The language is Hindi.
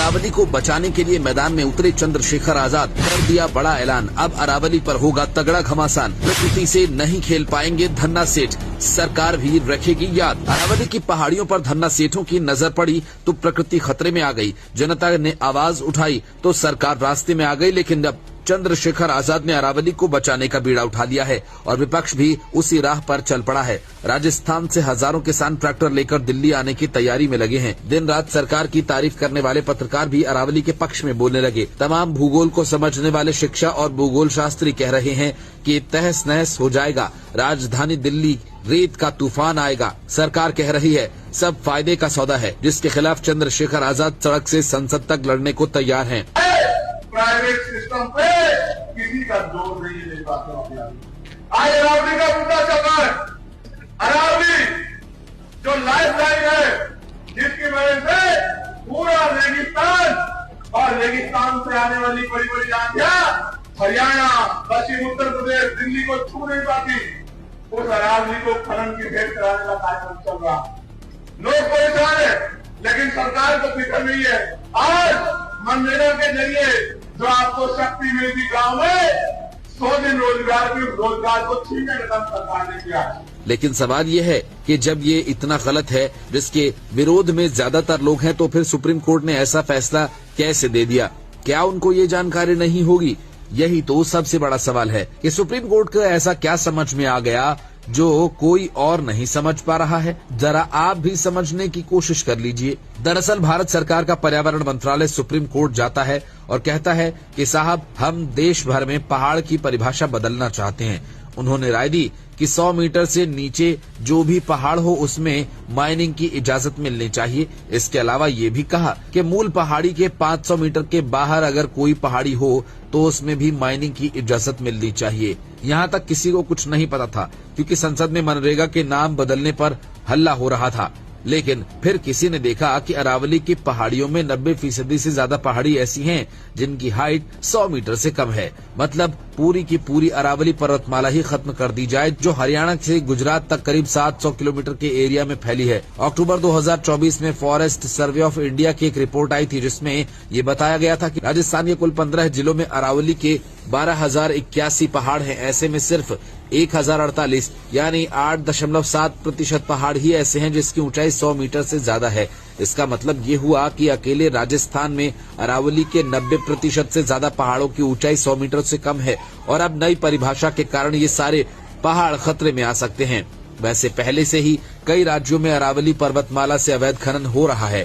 अरावली को बचाने के लिए मैदान में उतरे चंद्रशेखर आजाद, कर दिया बड़ा ऐलान। अब अरावली पर होगा तगड़ा घमासान, प्रकृति से नहीं खेल पाएंगे धन्ना सेठ, सरकार भी रखेगी याद। अरावली की पहाड़ियों पर धन्ना सेठों की नजर पड़ी तो प्रकृति खतरे में आ गई। जनता ने आवाज उठाई तो सरकार रास्ते में आ गई, लेकिन अब चंद्रशेखर आजाद ने अरावली को बचाने का बीड़ा उठा लिया है और विपक्ष भी उसी राह पर चल पड़ा है। राजस्थान से हजारों किसान ट्रैक्टर लेकर दिल्ली आने की तैयारी में लगे हैं। दिन रात सरकार की तारीफ करने वाले पत्रकार भी अरावली के पक्ष में बोलने लगे। तमाम भूगोल को समझने वाले शिक्षा और भूगोल शास्त्री कह रहे हैं कि तहस नहस हो जाएगा, राजधानी दिल्ली रेत का तूफान आएगा। सरकार कह रही है सब फायदे का सौदा है, जिसके खिलाफ चंद्रशेखर आजाद सड़क से संसद तक लड़ने को तैयार हैं। प्राइवेट सिस्टम पे किसी का जोर नहीं ले पाते। आज अरावली का मुद्दा चल रहा है। अरावली जो लाइफ लाइन है, जिसकी वजह से पूरा रेगिस्तान और रेगिस्तान से आने वाली बड़ी बड़ी आंधियां हरियाणा, पश्चिम उत्तर प्रदेश, दिल्ली को छू नहीं पाती, उस अरावली को खनन की भेंट कराने का कार्यक्रम चल रहा। लोग परेशान है, लेकिन सरकार को फिक्र नहीं है। आज मनरेगा के जरिए जो आपको शक्ति मिलती गांव में 100 दिन रोजगार को छीनने का काम सरकार ने किया। लेकिन सवाल ये है कि जब ये इतना गलत है, जिसके विरोध में ज्यादातर लोग हैं, तो फिर सुप्रीम कोर्ट ने ऐसा फैसला कैसे दे दिया? क्या उनको ये जानकारी नहीं होगी? यही तो सबसे बड़ा सवाल है कि सुप्रीम कोर्ट को ऐसा क्या समझ में आ गया जो कोई और नहीं समझ पा रहा है। जरा आप भी समझने की कोशिश कर लीजिए। दरअसल भारत सरकार का पर्यावरण मंत्रालय सुप्रीम कोर्ट जाता है और कहता है कि साहब, हम देश भर में पहाड़ की परिभाषा बदलना चाहते हैं। उन्होंने राय दी कि 100 मीटर से नीचे जो भी पहाड़ हो उसमें माइनिंग की इजाजत मिलनी चाहिए। इसके अलावा ये भी कहा कि मूल पहाड़ी के 500 मीटर के बाहर अगर कोई पहाड़ी हो तो उसमें भी माइनिंग की इजाजत मिलनी चाहिए। यहाँ तक किसी को कुछ नहीं पता था, क्योंकि संसद में मनरेगा के नाम बदलने पर हल्ला हो रहा था। लेकिन फिर किसी ने देखा कि अरावली की पहाड़ियों में 90% से ज्यादा पहाड़ी ऐसी हैं जिनकी हाइट 100 मीटर से कम है। मतलब पूरी की पूरी अरावली पर्वतमाला ही खत्म कर दी जाए, जो हरियाणा से गुजरात तक करीब 700 किलोमीटर के एरिया में फैली है। अक्टूबर 2024 में फॉरेस्ट सर्वे ऑफ इंडिया की एक रिपोर्ट आई थी, जिसमें ये बताया गया था कि राजस्थान के कुल 15 जिलों में अरावली के 12,081 पहाड़ हैं। ऐसे में सिर्फ 1,048 यानी 8.7% पहाड़ ही ऐसे हैं जिसकी ऊंचाई 100 मीटर से ज्यादा है। इसका मतलब ये हुआ कि अकेले राजस्थान में अरावली के 90% से ज्यादा पहाड़ों की ऊंचाई 100 मीटर से कम है। और अब नई परिभाषा के कारण ये सारे पहाड़ खतरे में आ सकते हैं। वैसे पहले से ही कई राज्यों में अरावली पर्वतमाला से अवैध खनन हो रहा है।